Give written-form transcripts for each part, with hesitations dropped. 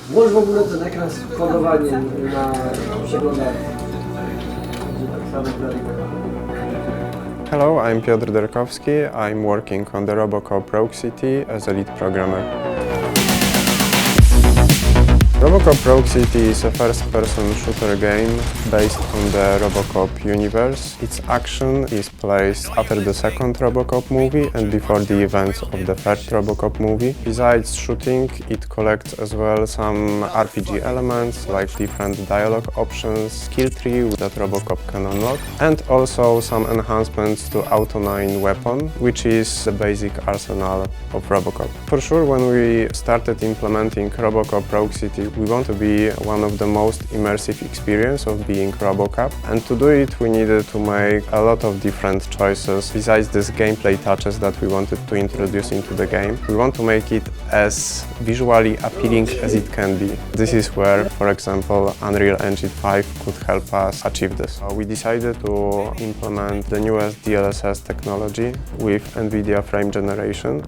Włącz w ogóle ten ekran z kodowaniem na przeglądarkę. Hello, I'm Piotr Derkowski. I'm working on the RoboCop ROG City as a lead programmer. RoboCop ROG City is a first-person shooter game based on the RoboCop universe. Its action is placed after the second RoboCop movie and before the events of the third RoboCop movie. Besides shooting, it collects as well some RPG elements like different dialogue options, skill tree that RoboCop can unlock, and also some enhancements to Auto 9 weapon, which is the basic arsenal of RoboCop. For sure, when we started implementing RoboCop ROG City, we want to be one of the most immersive experience of being RoboCop, and to do it we needed to make a lot of different choices. Besides these gameplay touches that we wanted to introduce into the game, we want to make it as visually appealing as it can be. This is where, for example, Unreal Engine 5 could help us achieve this. We decided to implement the newest DLSS technology with NVIDIA frame generation.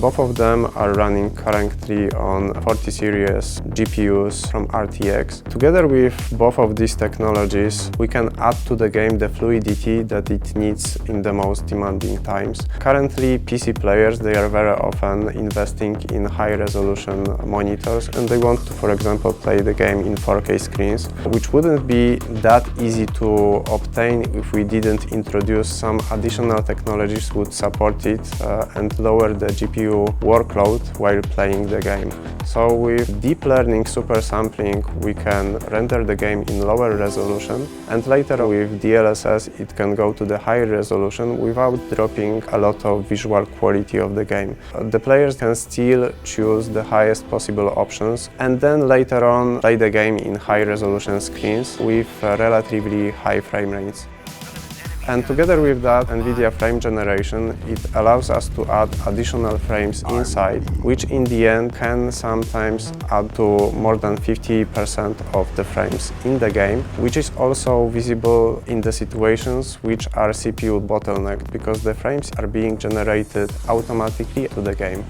Both of them are running currently on 40 series GPUs from RTX. Together with both of these technologies, we can add to the game the fluidity that it needs in the most demanding times. Currently, PC players, they are very often investing in high-resolution monitors, and they want to, for example, play the game in 4K screens, which wouldn't be that easy to obtain if we didn't introduce some additional technologies would support it and lower the GPU workload while playing the game. So with deep learning super sampling, we can render the game in lower resolution, and later with DLSS it can go to the higher resolution without dropping a lot of visual quality of the game. The players can still choose the highest possible options and then later on play the game in high resolution screens with relatively high frame rates. And together with that NVIDIA frame generation, it allows us to add additional frames inside, which in the end can sometimes add to more than 50% of the frames in the game, which is also visible in the situations which are CPU bottlenecked, because the frames are being generated automatically to the game.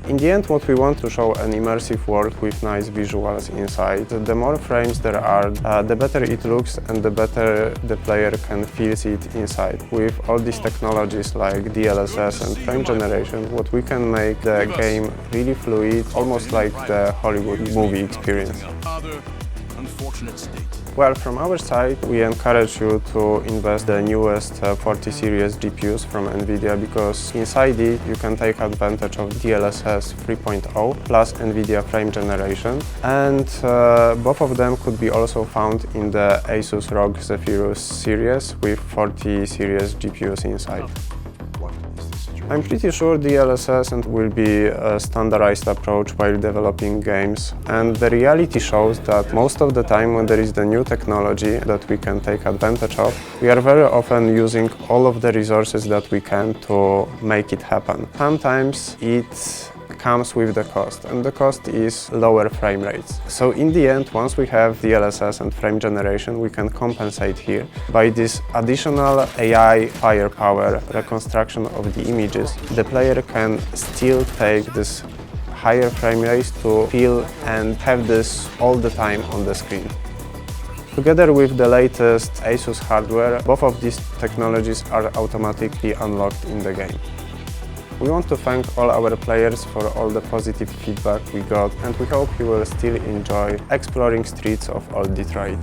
In the end, what we want to show an immersive world with nice visuals inside. The more frames there are, the better it looks and the better the player can feel it inside. With all these technologies like DLSS and frame generation, what we can make the game really fluid, almost like the Hollywood movie experience. Well, from our side, we encourage you to invest the newest 40 series GPUs from NVIDIA, because inside it you can take advantage of DLSS 3.0 plus NVIDIA frame generation, and both of them could be also found in the Asus ROG Zephyrus series with 40 series GPUs inside. I'm pretty sure DLSS will be a standardized approach while developing games, and the reality shows that most of the time when there is the new technology that we can take advantage of, we are very often using all of the resources that we can to make it happen. Sometimes it comes with the cost, and the cost is lower frame rates. So in the end, once we have DLSS and frame generation, we can compensate here by this additional AI firepower reconstruction of the images. The player can still take this higher frame rates to feel and have this all the time on the screen. Together with the latest Asus hardware, both of these technologies are automatically unlocked in the game. We want to thank all our players for all the positive feedback we got, and we hope you will still enjoy exploring streets of old Detroit.